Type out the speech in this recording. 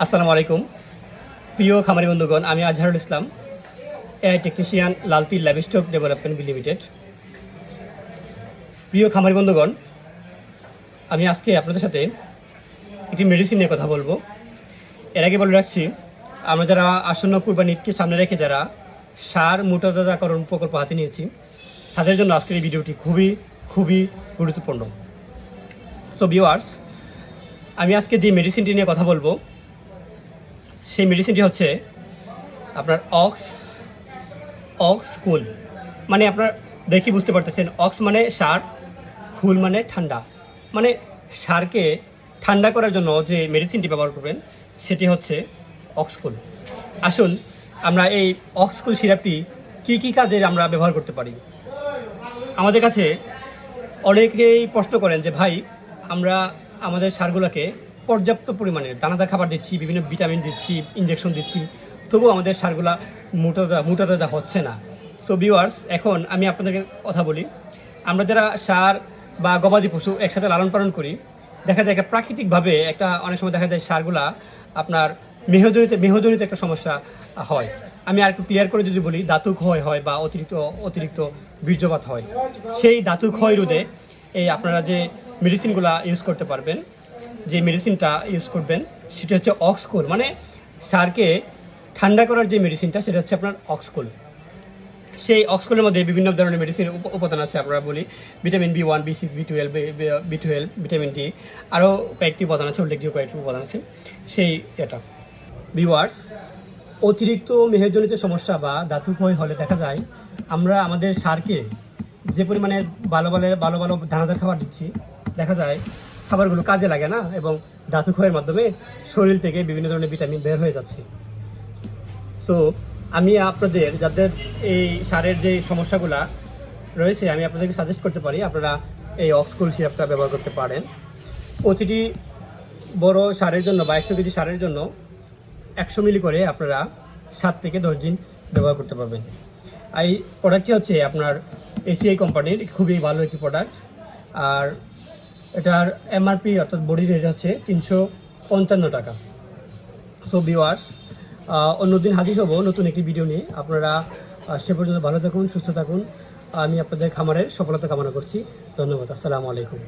আসসালামু আলাইকুম প্রিয় খামারি বন্ধুগণ, আমি Azharul Islam, AI technician, Lalteer livestock development limited. প্রিয় খামারি বন্ধুগণ, আমি আজকে আপনাদের সাথে একটি মেডিসিন নিয়ে কথা বলবো। এর আগে বলে রাখছি, আমরা যারা আসন্ন কুরবানি ঈদকে সামনে রেখে যারা সার মোটাতাজাকরণ প্রকল্প হাতে নিয়েছি, তাদের জন্য আজকের এই ভিডিওটি খুবই গুরুত্বপূর্ণ। সো ভিউয়ার্স, আমি আজকে যে মেডিসিনটি নিয়ে কথা বলবো, সেই মেডিসিনটি হচ্ছে আপনার অক্স কুল। মানে আপনার দেখি বুঝতে পারতেছেন, অক্স মানে সার, কুল মানে ঠান্ডা। মানে সারকে ঠান্ডা করার জন্য যে মেডিসিনটি ব্যবহার করবেন সেটি হচ্ছে অক্সকুল। আসুন আমরা এই অক্সকুল সিরাপটি কী কাজে আমরা ব্যবহার করতে পারি। আমাদের কাছে অনেকেই প্রশ্ন করেন যে ভাই, আমরা আমাদের সারগুলোকে পর্যাপ্ত পরিমাণে দানাদার খাবার দিচ্ছি, বিভিন্ন ভিটামিন দিচ্ছি, ইঞ্জেকশন দিচ্ছি, তবুও আমাদের সারগুলা মোটাতাজা হচ্ছে না। সো ভিউয়ার্স, এখন আমি আপনাদেরকে কথা বলি, আমরা যারা সার বা গবাদি পশু একসাথে লালন পালন করি, দেখা যায় একটা প্রাকৃতিকভাবে অনেক সময় দেখা যায় সারগুলা আপনার মেহজনিত একটা সমস্যা হয়। আমি আর একটু ক্লিয়ার করে যদি বলি, ধাতু ক্ষয় হয় বা অতিরিক্ত বীর্যপাত হয়। সেই ধাতু ক্ষয় রোধে এই আপনারা যে মেডিসিনগুলা ইউজ করতে পারবেন, যে মেডিসিনটা ইউজ করবেন সেটা হচ্ছে অক্সকুল। মানে সারকে ঠান্ডা করার যে মেডিসিনটা সেটা হচ্ছে আপনার অক্সকুল। সেই অক্সকুলের মধ্যে বিভিন্ন ধরনের মেডিসিন উপাদান আছে। আমরা বলি vitamin B1, B6, B12, vitamin D, আরও কয়েকটি উপাদান আছে, উল্লেখযোগ্য কয়েকটি উপাদান আছে। সেই এটা ভিউয়ার্স, অতিরিক্ত মেহজনিত সমস্যা বা ধাতু ক্ষয় হলে দেখা যায় আমরা আমাদের সারকে যে পরিমাণে ভালো দানাদার খাবার দিচ্ছি, দেখা যায় খাবারগুলো কাজে লাগে না এবং ধাতু ক্ষয়ের মাধ্যমে শরীর থেকে বিভিন্ন ধরনের ভিটামিন বের হয়ে যাচ্ছে। সো আমি আপনাদের যাদের এই সারের যে সমস্যাগুলো রয়েছে, আমি আপনাদেরকে সাজেস্ট করতে পারি আপনারা এই অক্সকুল সিরাপটা ব্যবহার করতে পারেন। প্রতিটি বড় সারের জন্য বা 100 কেজি সারের জন্য 100 মিলি করে আপনারা 7 থেকে 10 দিন ব্যবহার করতে পারবেন। এই প্রোডাক্টটি হচ্ছে আপনার এসিআই কোম্পানির, খুবই ভালো একটি প্রোডাক্ট। আর এটার এমআরপি অর্থাৎ বডি রেট হচ্ছে 355 টাকা। সো ভিউয়ার্স, অন্যদিন হাজির হব নতুন একটি ভিডিও নিয়ে। আপনারা সে পর্যন্ত ভালো থাকুন, সুস্থ থাকুন। আমি আপনাদের খামারের সফলতা কামনা করছি। ধন্যবাদ। আসসালামু আলাইকুম।